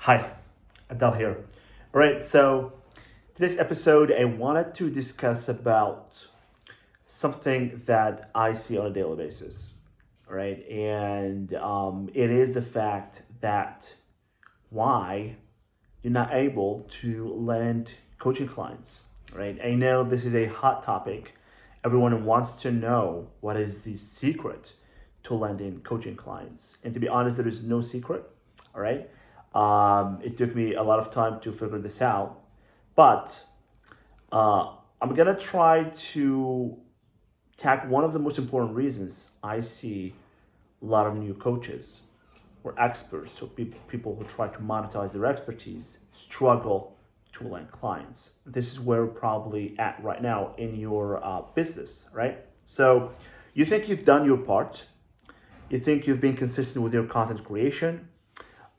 Hi, Adele here. All right, so today's episode, I wanted to discuss about something that I see on a daily basis. All right, and it is the fact that why you're not able to land coaching clients. Right, I know this is a hot topic. Everyone wants to know what is the secret to landing coaching clients. And to be honest, there is no secret. All right. It took me a lot of time to figure this out, but I'm gonna try to tackle one of the most important reasons I see a lot of new coaches or experts or people who try to monetize their expertise struggle to land clients. This is where we're probably at right now in your business, right? So you think you've done your part, you think you've been consistent with your content creation,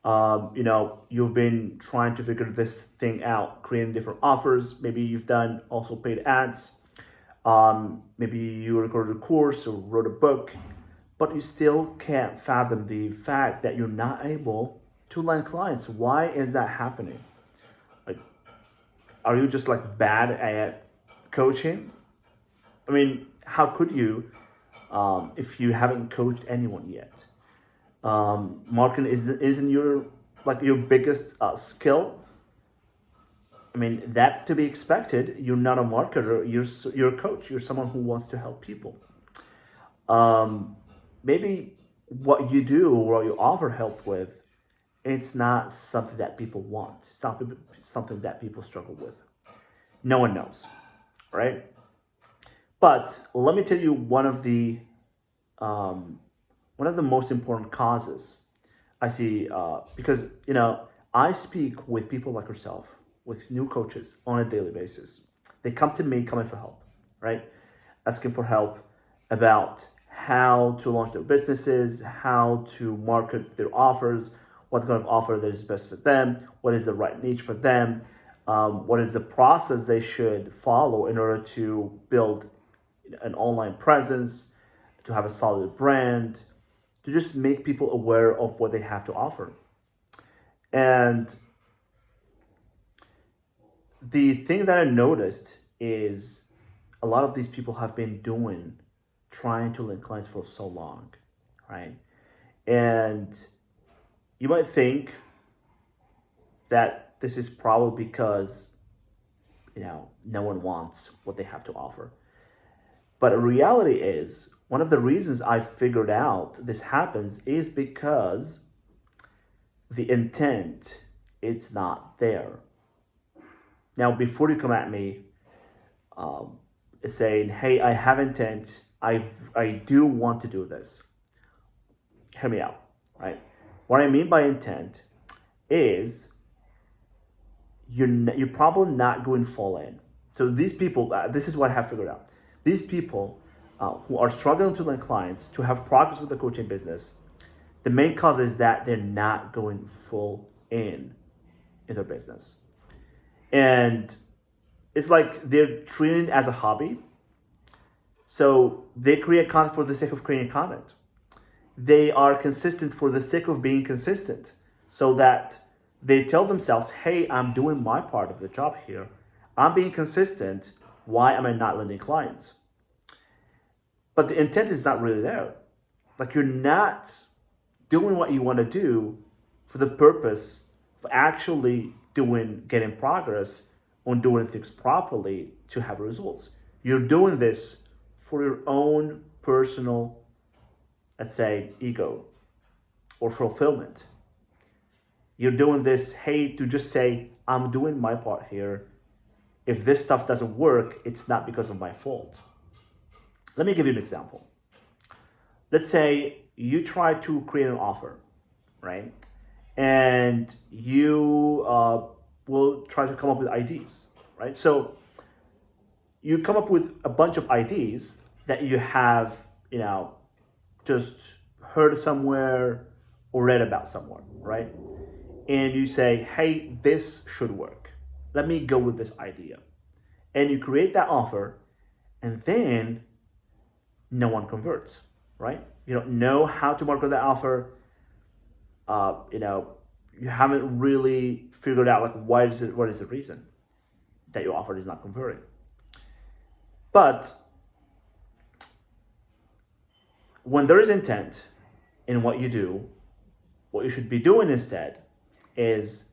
you've been trying to figure this thing out, creating different offers. Maybe you've done also paid ads. Maybe you recorded a course or wrote a book, but you still can't fathom the fact that you're not able to land clients. Why is that happening? Like, are you just like bad at coaching? I mean, how could you if you haven't coached anyone yet? Marketing isn't your like your biggest skill. I mean, that to be expected. You're not a marketer. You're a coach. You're someone who wants to help people. Um, Maybe what you do or what you offer help with, it's not something that people want. It's not something that people struggle with. No one knows, right? But let me tell you um, one of the most important causes I see, because I speak with people like yourself, with new coaches on a daily basis. They come to me, coming for help, right? Asking for help about how to launch their businesses, how to market their offers, what kind of offer that is best for them, what is the right niche for them, what is the process they should follow in order to build an online presence, to have a solid brand, to just make people aware of what they have to offer. And the thing that I noticed is a lot of these people have been trying to link clients for so long, right? And you might think that this is probably because, no one wants what they have to offer. But the reality is, one of the reasons I figured out this happens is because the intent is not there. Now, before you come at me um, saying, "Hey, I have intent. I do want to do this," hear me out, right? What I mean by intent is you're probably not going full in. So these people, this is what I have figured out. These people who are struggling to land clients, to have progress with the coaching business, the main cause is that they're not going full in their business. And it's like they're treating it as a hobby. So they create content for the sake of creating content. They are consistent for the sake of being consistent, so that they tell themselves, "Hey, I'm doing my part of the job here. I'm being consistent. Why am I not landing clients?" But the intent is not really there. Like, you're not doing what you want to do for the purpose of actually getting progress on doing things properly to have results. You're doing this for your own personal, let's say, ego or fulfillment. You're doing this, hey, to just say, "I'm doing my part here. If this stuff doesn't work, it's not because of my fault." Let me give you an example. Let's say you try to create an offer, right? And you will try to come up with ideas, right? So you come up with a bunch of ideas that you have, just heard somewhere or read about somewhere, right? And you say, "Hey, this should work. Let me go with this idea." And you create that offer, and then no one converts, right? You don't know how to market that offer. You know, you haven't really figured out like what is the reason that your offer is not converting. But when there is intent in what you do, what you should be doing instead is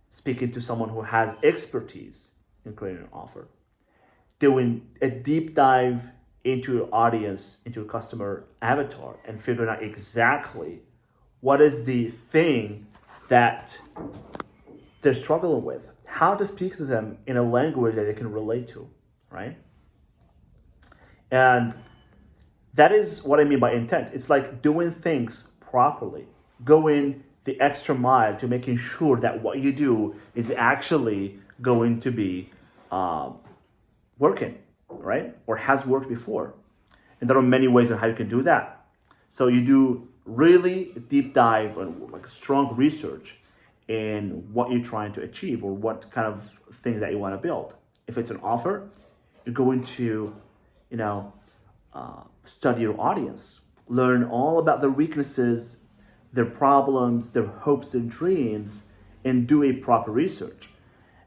speaking to someone who has expertise in creating an offer, doing a deep dive into your audience, into your customer avatar, and figuring out exactly what is the thing that they're struggling with, how to speak to them in a language that they can relate to, right? And that is what I mean by intent. It's like doing things properly, going the extra mile to making sure that what you do is actually going to be working, right? Or has worked before. And there are many ways on how you can do that. So you do really deep dive and like strong research in what you're trying to achieve or what kind of things that you want to build. If it's an offer, you're going to, study your audience, learn all about their weaknesses, their problems, their hopes and dreams, and do a proper research.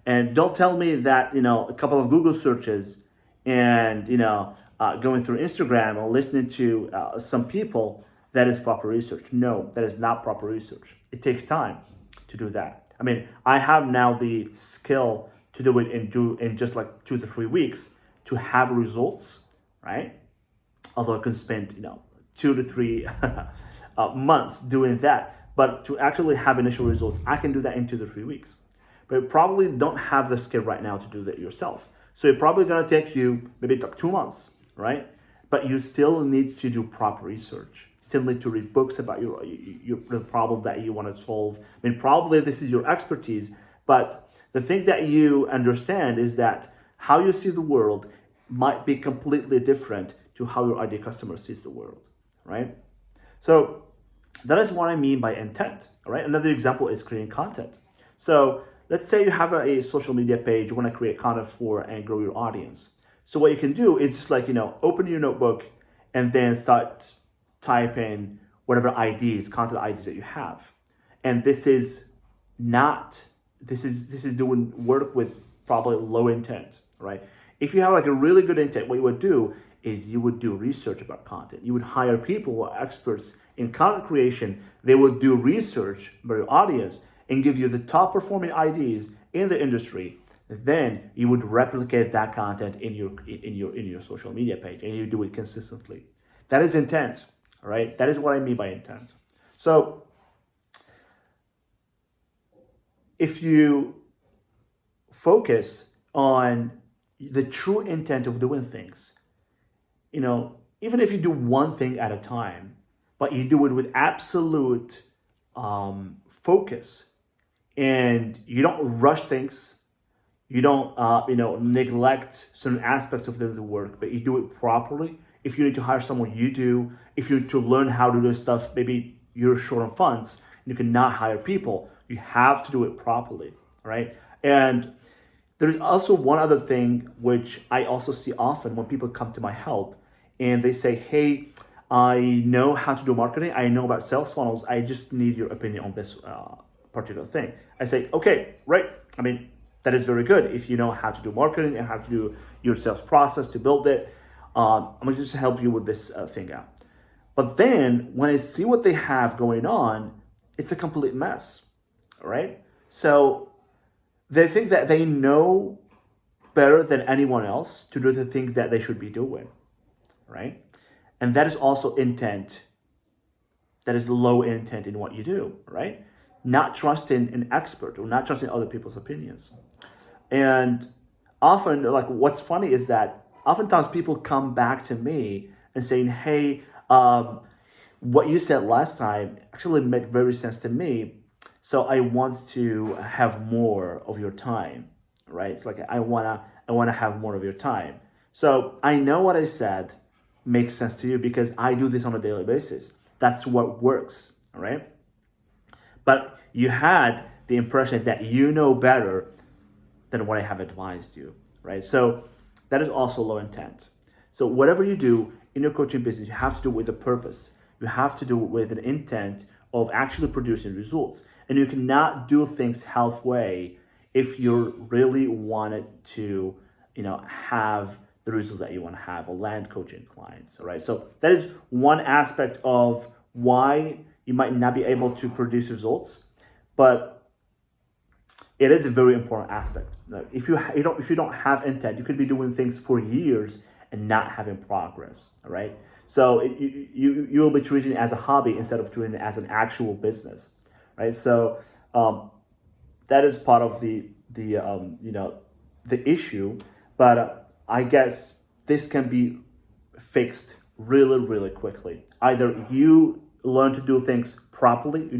And don't tell me that, a couple of Google searches and, going through Instagram or listening to some people, that is proper research. No, that is not proper research. It takes time to do that. I mean, I have now the skill to do it in just like 2 to 3 weeks to have results, right? Although I can spend, 2 to 3 months doing that. But to actually have initial results, I can do that in 2 to 3 weeks. But you probably don't have the skill right now to do that yourself. So it's probably gonna take you maybe like 2 months, right? But you still need to do proper research. Still need to read books about the problem that you want to solve. I mean, probably this is your expertise, but the thing that you understand is that how you see the world might be completely different to how your ideal customer sees the world, right? So that is what I mean by intent, all right? Another example is creating content. So let's say you have a social media page, you want to create content for and grow your audience. So what you can do is just like, open your notebook and then start type in whatever IDs, content IDs that you have. And this is doing work with probably low intent, right? If you have like a really good intent, what you would do is you would do research about content. You would hire people who are experts in content creation. They will do research about your audience and give you the top performing IDs in the industry. Then you would replicate that content in your social media page, and you do it consistently. That is intent. All right, that is what I mean by intent. So if you focus on the true intent of doing things, even if you do one thing at a time, but you do it with absolute focus, and you don't rush things, you don't neglect certain aspects of the work, but you do it properly. If you need to hire someone, you do. If you need to learn how to do stuff, maybe you're short on funds, you cannot hire people. You have to do it properly, right? And there's also one other thing which I also see often when people come to my help and they say, hey, I know how to do marketing. I know about sales funnels. I just need your opinion on this particular thing. I say, okay, right. I mean, that is very good. If you know how to do marketing and how to do your sales process to build it, I'm going to just help you with this thing out. But then when I see what they have going on, it's a complete mess, all right? So they think that they know better than anyone else to do the thing that they should be doing, right? And that is also intent. That is low intent in what you do, right? Not trusting an expert or not trusting other people's opinions. And often, like, what's funny is that oftentimes people come back to me and saying, hey, what you said last time actually made very sense to me. So I want to have more of your time, right? It's like, I wanna have more of your time. So I know what I said makes sense to you because I do this on a daily basis. That's what works, all right? But you had the impression that you know better than what I have advised you, right? So that is also low intent. So whatever you do in your coaching business, you have to do it with a purpose. You have to do it with an intent of actually producing results. And you cannot do things halfway if you really wanted to, have the results that you want to have or land coaching clients. All right. So that is one aspect of why you might not be able to produce results, but it is a very important aspect. If you don't have intent, you could be doing things for years and not having progress. All right. So you will be treating it as a hobby instead of treating it as an actual business, right? So that is part of the issue. But I guess this can be fixed really, really quickly. Either you learn to do things properly, you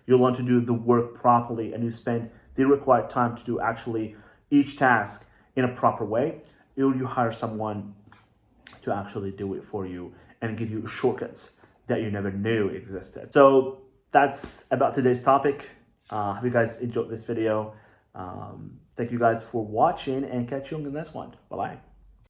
learn to do the work properly, and you spend the required time to do actually each task in a proper way, or you hire someone to actually do it for you and give you shortcuts that you never knew existed. So that's about today's topic. Hope you guys enjoyed this video. Thank you guys for watching, and catch you on the next one. Bye-bye.